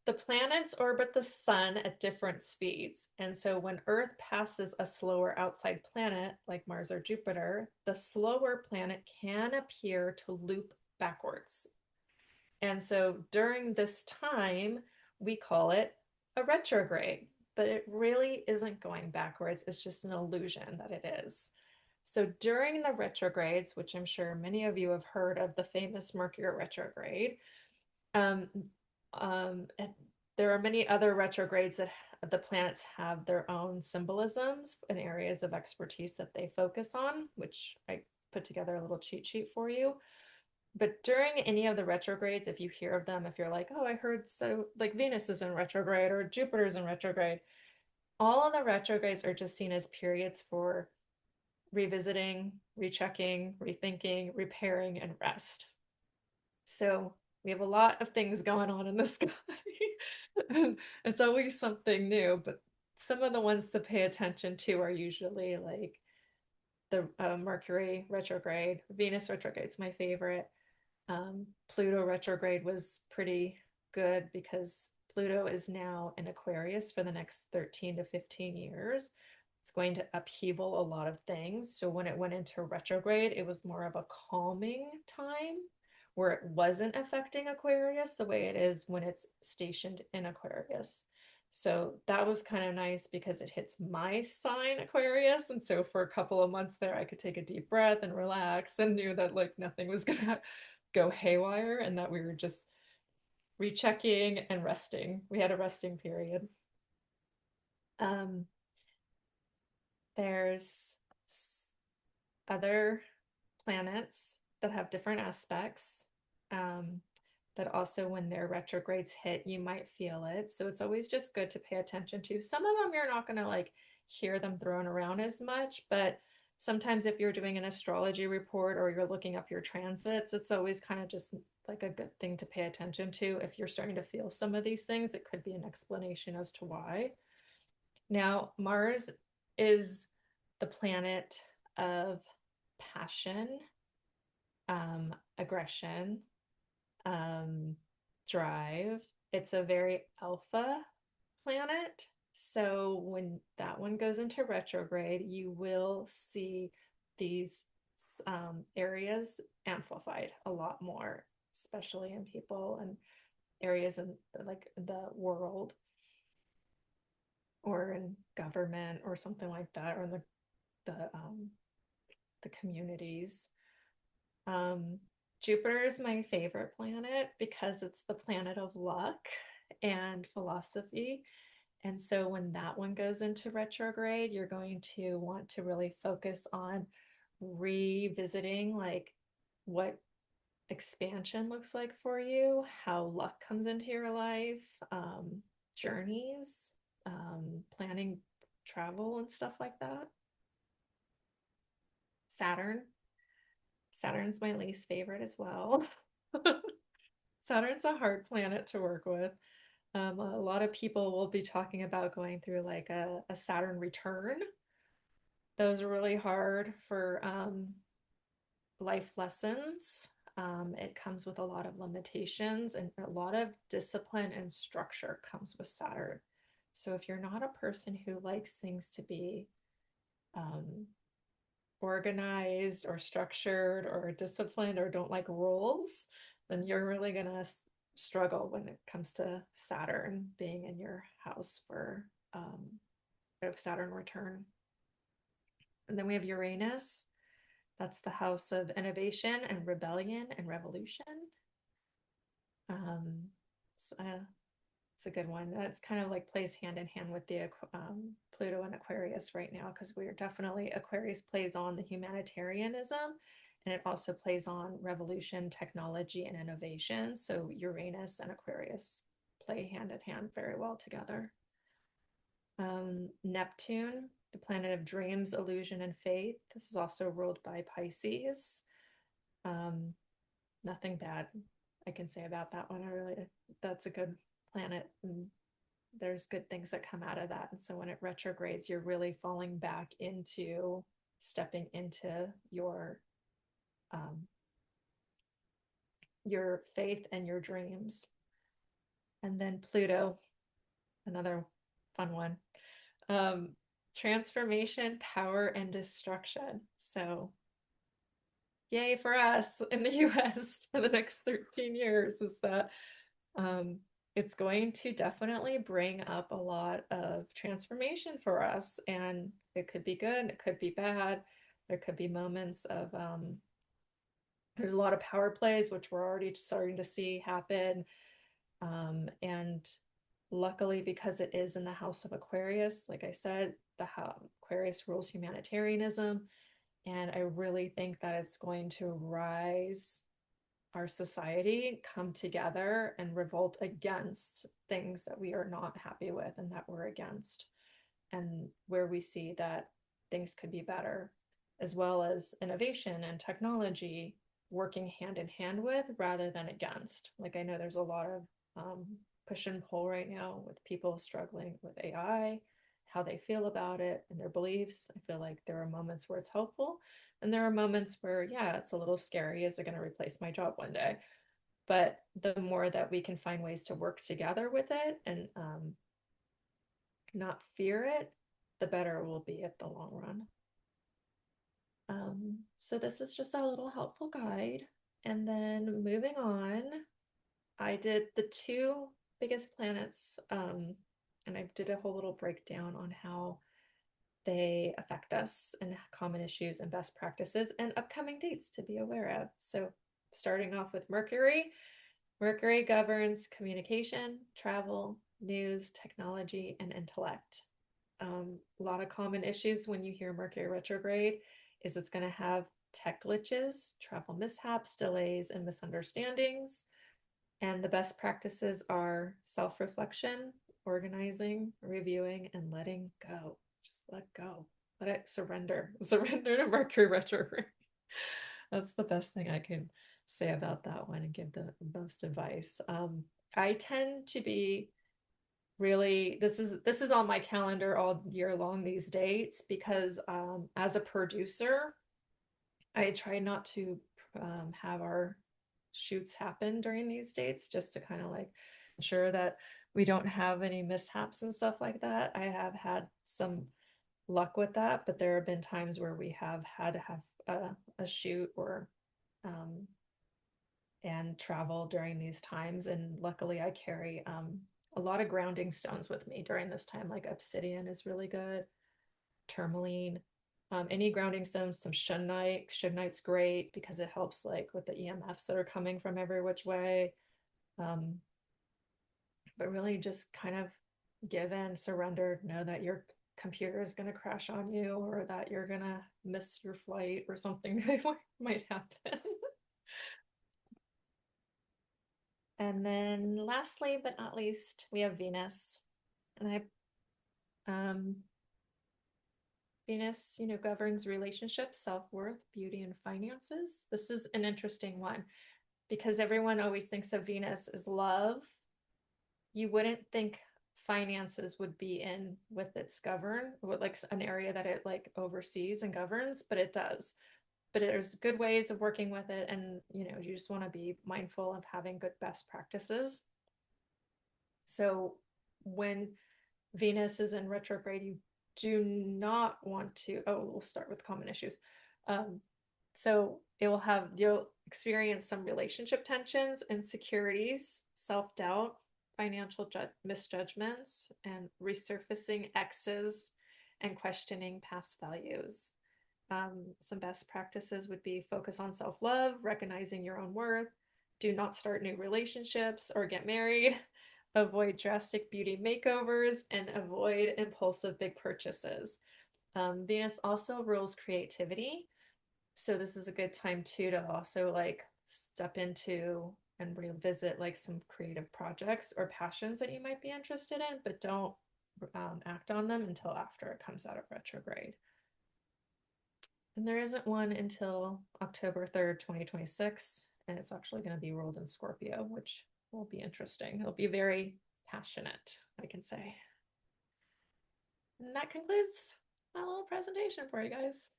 the planets orbit the sun at different speeds. And so when Earth passes a slower outside planet like Mars or Jupiter, the slower planet can appear to loop backwards. And so during this time, we call it a retrograde, but it really isn't going backwards. It's just an illusion that it is. So during the retrogrades, which I'm sure many of you have heard of the famous Mercury retrograde, um, and there are many other retrogrades that the planets have their own symbolisms and areas of expertise that they focus on, which I put together a little cheat sheet for you. But during any of the retrogrades, if you hear of them, if you're like, oh, I heard so like Venus is in retrograde or Jupiter's in retrograde, all of the retrogrades are just seen as periods for revisiting, rechecking, rethinking, repairing, and rest. So we have a lot of things going on in the sky. It's always something new, but some of the ones to pay attention to are usually like the Mercury retrograde, Venus retrograde is my favorite. Pluto retrograde was pretty good because Pluto is now in Aquarius for the next 13 to 15 years. It's going to upheaval a lot of things. So when it went into retrograde, it was more of a calming time where it wasn't affecting Aquarius the way it is when it's stationed in Aquarius. So that was kind of nice because it hits my sign, Aquarius. And so for a couple of months there, I could take a deep breath and relax and knew that like nothing was going to go haywire and that we were just rechecking and resting. We had a resting period. There's other planets that have different aspects that also when their retrogrades hit, you might feel it. So it's always just good to pay attention to. Some of them you're not going to like hear them thrown around as much, but sometimes if you're doing an astrology report or you're looking up your transits, it's always kind of just like a good thing to pay attention to. If you're starting to feel some of these things, it could be an explanation as to why. Now, Mars is the planet of passion, aggression, drive. It's a very alpha planet. So when that one goes into retrograde, you will see these areas amplified a lot more, especially in people and areas in like the world or in government or something like that, or in the communities. Um, Jupiter is my favorite planet because it's the planet of luck and philosophy. And so when that one goes into retrograde, you're going to want to really focus on revisiting like what expansion looks like for you, how luck comes into your life, journeys, planning travel and stuff like that. Saturn. Saturn's my least favorite as well. Saturn's a hard planet to work with. A lot of people will be talking about going through like a Saturn return. Those are really hard for life lessons. It comes with a lot of limitations, and a lot of discipline and structure comes with Saturn. So if you're not a person who likes things to be um, organized or structured or disciplined or don't like rules, then you're really going to struggle when it comes to Saturn being in your house for Saturn return. And then we have Uranus. That's the house of innovation and rebellion and revolution. Um, so, it's a good one. That's kind of like plays hand in hand with the Pluto and Aquarius right now, because we're definitely, Aquarius plays on the humanitarianism, and it also plays on revolution, technology, and innovation. So Uranus and Aquarius play hand in hand very well together. Neptune, the planet of dreams, illusion, and faith. This is also ruled by Pisces. Um, Nothing bad I can say about that one. That's a good planet, and there's good things that come out of that. And so when it retrogrades, you're really falling back into stepping into your faith and your dreams. And then Pluto, another fun one. Um, Transformation, power, and destruction. So yay for us in the US for the next 13 years is that it's going to definitely bring up a lot of transformation for us. And it could be good, it could be bad. There could be moments of, there's a lot of power plays, which we're already starting to see happen. And luckily, because it is in the house of Aquarius, like I said, Aquarius rules humanitarianism. And I really think that it's going to rise our society, come together and revolt against things that we are not happy with and that we're against, and where we see that things could be better, as well as innovation and technology working hand in hand with rather than against. Like, I know there's a lot of push and pull right now with people struggling with AI, how they feel about it and their beliefs. I feel like there are moments where it's helpful, and there are moments where, yeah, it's a little scary. Is it going to replace my job one day? But the more that we can find ways to work together with it and not fear it, the better it will be at the long run. So this is just a little helpful guide. And then moving on, I did the two biggest planets, and I did a whole little breakdown on how they affect us and common issues and best practices and upcoming dates to be aware of. So starting off with Mercury. Mercury governs communication, travel, news, technology, and intellect. A lot of common issues when you hear Mercury retrograde is it's going to have tech glitches, travel mishaps, delays, and misunderstandings. And the best practices are self-reflection, organizing, reviewing, and letting go. Just let go. Let it surrender. Surrender to Mercury retrograde. That's the best thing I can say about that one and give the most advice. I tend to be really, this is on my calendar all year long, these dates, because as a producer, I try not to have our shoots happen during these dates, just to kind of like ensure that we don't have any mishaps and stuff like that. I have had some luck with that, but there have been times where we have had to have a shoot or and travel during these times. And luckily, I carry a lot of grounding stones with me during this time. Like obsidian is really good, tourmaline, any grounding stones, some shunite. Shunite's great because it helps like with the EMFs that are coming from every which way. But really just kind of give in, surrender, know that your computer is going to crash on you or that you're going to miss your flight or something might happen. And then lastly, but not least, we have Venus. And Venus, governs relationships, self-worth, beauty, and finances. This is an interesting one because everyone always thinks of Venus as love, you wouldn't think finances would be in with its govern, with like an area that it like oversees and governs, but it does. But there's good ways of working with it, and you just want to be mindful of having good best practices. So when Venus is in retrograde, you do not want to. Oh, we'll start with common issues. Um, so you'll experience some relationship tensions, insecurities, self-doubt, financial misjudgments, and resurfacing exes and questioning past values. Some best practices would be focus on self-love, recognizing your own worth, do not start new relationships or get married, avoid drastic beauty makeovers, and avoid impulsive big purchases. Venus also rules creativity. So this is a good time too to also like step into and revisit like some creative projects or passions that you might be interested in, but don't act on them until after it comes out of retrograde. And there isn't one until October 3rd, 2026. And it's actually going to be ruled in Scorpio, which will be interesting. It'll be very passionate, I can say. And that concludes my little presentation for you guys.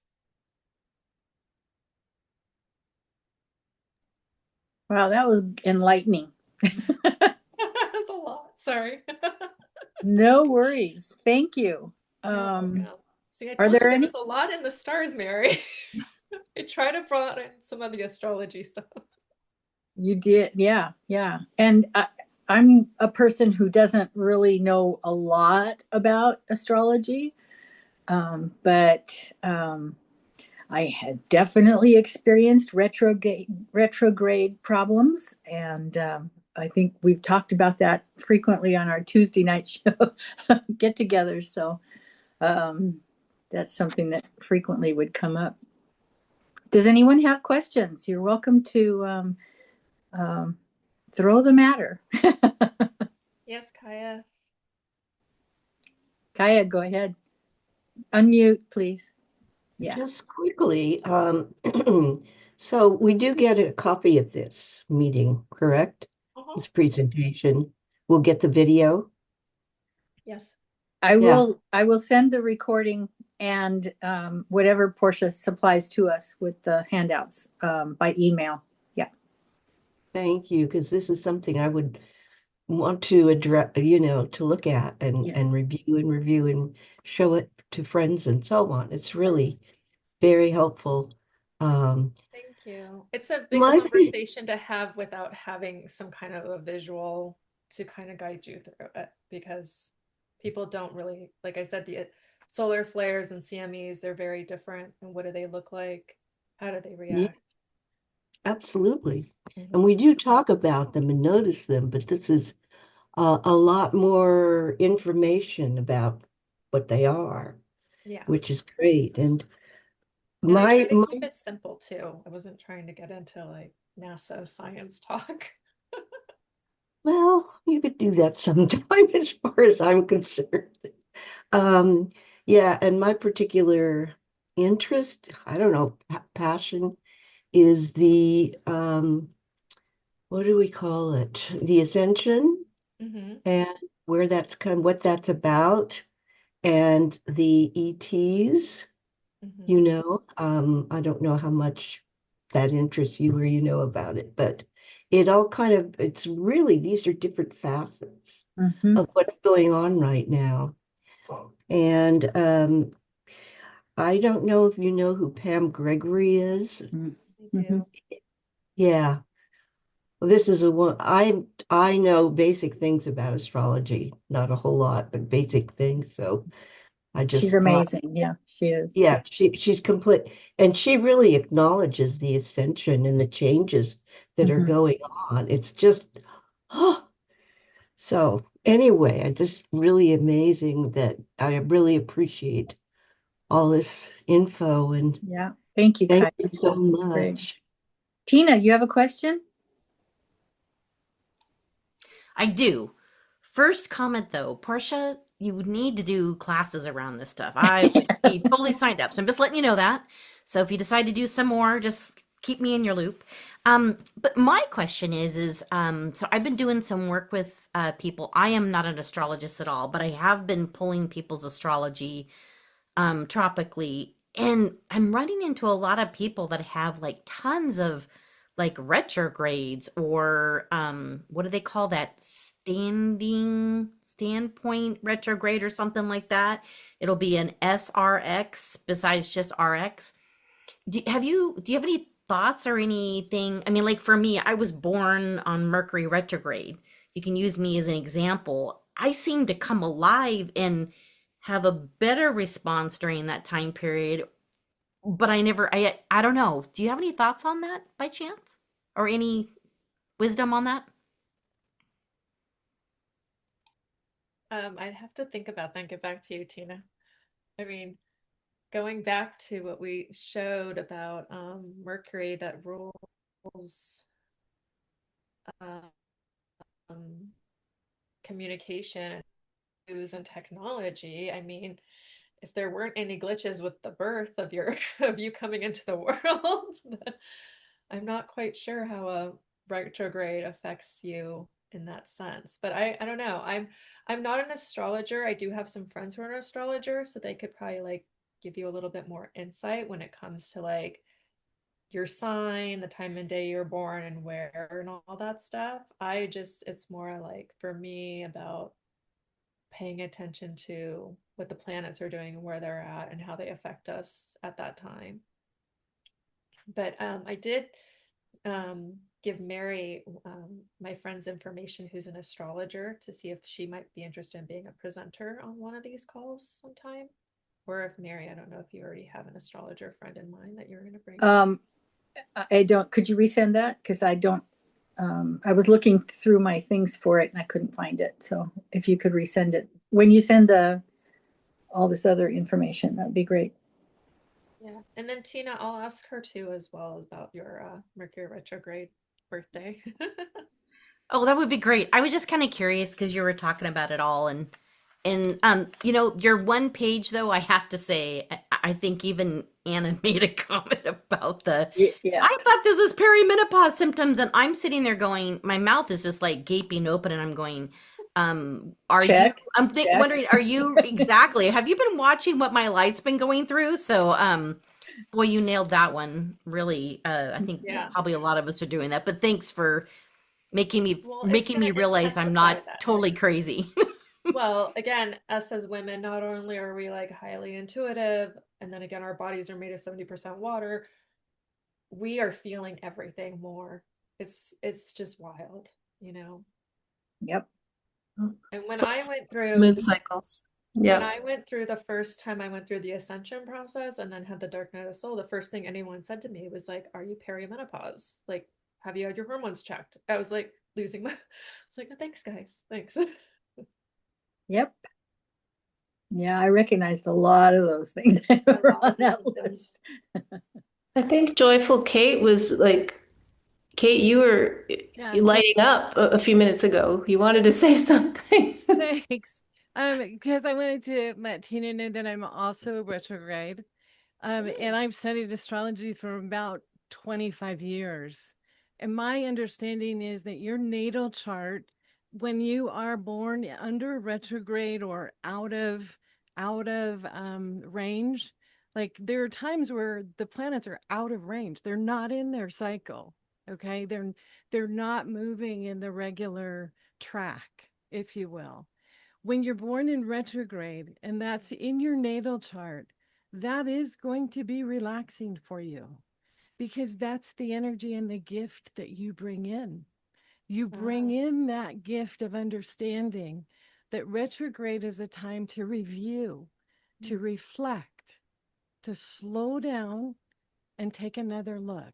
Wow, that was enlightening. That's a lot. Sorry. No worries. Thank you. See, I Are told you there there any? was a lot in the stars, Mary. I try to bring in some of the astrology stuff. You did, yeah, yeah. And I'm a person who doesn't really know a lot about astrology, but I had definitely experienced retrograde problems, and I think we've talked about that frequently on our Tuesday night show get-togethers. So that's something that frequently would come up. Does anyone have questions? You're welcome to throw the matter. Yes, Kaya. Kaya, go ahead. Unmute, please. Yeah. Just quickly, so we do get a copy of this meeting, correct? This presentation. We'll get the video. Yes. I Yeah. will send the recording and whatever Porscha supplies to us with the handouts by email. Yeah. Thank you, because this is something I would want to address, to look at Yeah. and review and show it to friends and so on. It's really very helpful. Thank you. It's a big My thing, conversation to have without having some kind of a visual to kind of guide you through it, because people don't really, like I said, the solar flares and CMEs, they're very different. And what do they look like? How do they yeah, react? absolutely. And Mhm. we do talk about them and notice them, but this is a lot more information about what they are, Yeah. which is great. And And I try to my keep it simple too. I wasn't trying to get into like NASA science talk. well, you could do that sometime as far as I'm concerned. Um, yeah, and my particular interest, I don't know, passion is the what do we call it? The ascension Hmm. and what that's about, and the ETs. Hmm. I don't know how much that interests you or you know about it, but it's really, these are different facets Mm-hmm. of what's going on right now. And I don't know if you know who Pam Gregory is. I Mm-hmm. do. Yeah. Well, this is a one I know basic things about astrology, not a whole lot, but basic things. So I She's just thought, amazing. Yeah, she is. yeah, she's complete, and she really acknowledges the ascension and the changes that are Mm-hmm. going on. It's just, oh, so anyway, I just really amazing that I really appreciate all this info, and Yeah. Thank you, thank Kaya. you so That's great. much. Tina, you have a question? I do. First comment though, Portia, you would need to do classes around this stuff. I would be totally signed up. So I'm just letting you know that. So if you decide to do some more, just keep me in your loop. But my question is, so I've been doing some work with people. I am not an astrologist at all, but I have been pulling people's astrology tropically, and I'm running into a lot of people that have like tons of like retrogrades or what do they call that? Standpoint retrograde or something like that. It'll be an SRX besides just RX. Do you have any thoughts or anything? I mean, like for me, I was born on Mercury retrograde. You can use me as an example. I seem to come alive and have a better response during that time period, but I don't know. Do you have any thoughts on that by chance? Or any wisdom on that? I'd have to think about that and get back to you, Tina. I mean, going back to what we showed about Mercury that rules um, communication, news, and technology. I mean, if there weren't any glitches with the birth of your of you coming into the world, then I'm not quite sure how a retrograde affects you in that sense. But I don't know. I'm not an astrologer. I do have some friends who are an astrologer, so they could probably like give you a little bit more insight when it comes to like your sign, the time and day you're born and where and all that stuff. It's more like for me about paying attention to what the planets are doing and where they're at and how they affect us at that time. But I did give Mary, my friend's information, who's an astrologer, to see if she might be interested in being a presenter on one of these calls sometime. Or if Mary, I don't know if you already have an astrologer friend in mind that you're going to bring. I don't, could you resend that? Because I don't, I was looking through my things for it and I couldn't find it. So if you could resend it when you send all this other information, that'd be great. Yeah. And then Tina, I'll ask her too as well about your Mercury retrograde birthday. Oh, that would be great. I was just kind of curious because you were talking about it all, and your one page though, I have to say, I think even Anna made a comment about Yeah. I thought this was perimenopause symptoms, and I'm sitting there going, my mouth is just like gaping open, and I'm going, are you? Check. Check. Wondering, are you exactly? Have you been watching what my life's been going through? So, boy, you nailed that one. Really, I think Yeah. probably a lot of us are doing that. But thanks for making me Well, it's making going me to realize I'm intensify not that. totally crazy. Well, again, us as women, not only are we like highly intuitive, and then again, our bodies are made of 70% water, we are feeling everything more. It's just wild, you know. Yep. And when I Plus went through moon cycles. when Yeah. I went through the first time I went through the ascension process and then had the dark night of the soul, the first thing anyone said to me was like, "Are you perimenopause? Like, have you had your hormones checked?" I was like losing my it's like, "Oh, thanks guys. Thanks." Yep. Yeah, I recognized a lot of those things that A were lot on of the that symptoms. list. I think Joyful Kate was like, Kate, you were Yeah, lighting up a few minutes ago. You wanted to say something. thanks. Because I wanted to let Tina know that I'm also retrograde. And I've studied astrology for about 25 years. And my understanding is that your natal chart, when you are born under retrograde or out of range, like there are times where the planets are out of range. They're not in their cycle. Okay. They're not moving in the regular track, if you will. When you're born in retrograde and that's in your natal chart, that is going to be relaxing for you because that's the energy and the gift that you bring in. You bring in that gift of understanding that retrograde is a time to review, to reflect, to slow down and take another look.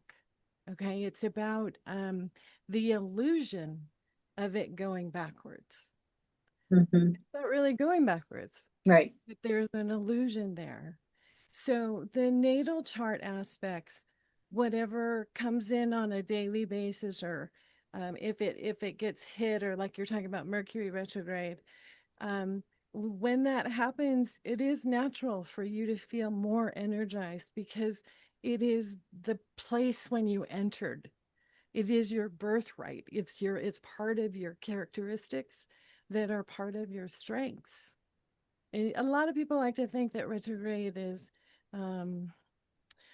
Okay. It's about the illusion of it going backwards. Mm-hmm. It's not really going backwards, Right. but there's an illusion there. So the natal chart aspects, whatever comes in on a daily basis, or if it gets hit, or like you're talking about Mercury retrograde, when that happens, it is natural for you to feel more energized because it is the place when you entered. It is your birthright. It's part of your characteristics that are part of your strengths. And a lot of people like to think that retrograde is,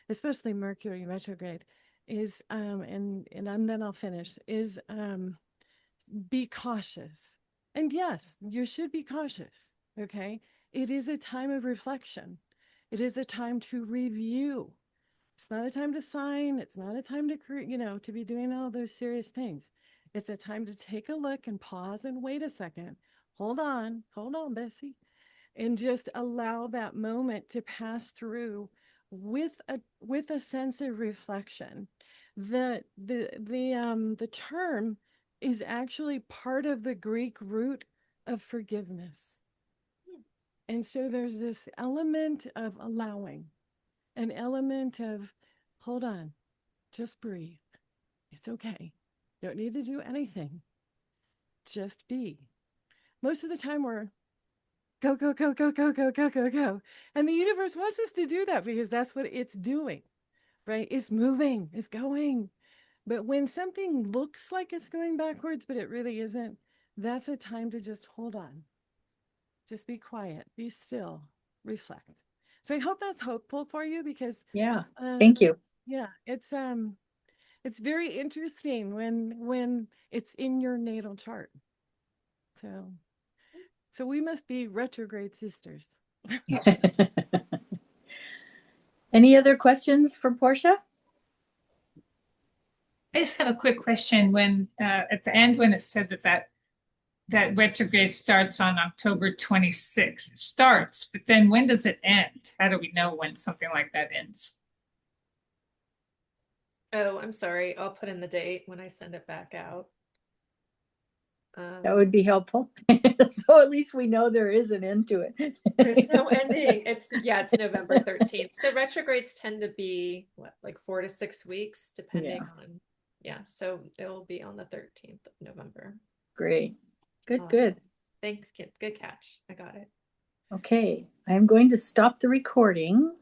especially Mercury retrograde, is and then I'll finish, is be cautious. And yes, you should be cautious. Okay. It is a time of reflection. It is a time to review. It's not a time to sign. It's not a time to, to be doing all those serious things. It's a time to take a look and pause and wait a second. Hold on, Bessie, and just allow that moment to pass through with a sense of reflection. The term is actually part of the Greek root of forgiveness. And so there's this element of allowing, an element of, hold on, just breathe. It's okay. You don't need to do anything. Just be. Most of the time we're go, go, go, go, go, go, go, go, go. And the universe wants us to do that because that's what it's doing, right? It's moving, it's going. But when something looks like it's going backwards, but it really isn't, that's a time to just hold on. Just be quiet, be still, reflect. So I hope that's hopeful for you because Yeah. Thank you. yeah, it's very interesting when it's in your natal chart. So we must be retrograde sisters. Any other questions for Porscha? I just have a quick question. When at the end, when it said that retrograde starts on October 26th, it starts, but then when does it end? How do we know when something like that ends? Oh, I'm sorry. I'll put in the date when I send it back out. That would be helpful. So at least we know there is an end to it. There's no ending. It's November 13th. So retrogrades tend to be what, like 4 to 6 weeks, depending on, so it'll be on the 13th of November. Great. Good. Thanks, kid. Good catch. I got it. Okay. I'm going to stop the recording.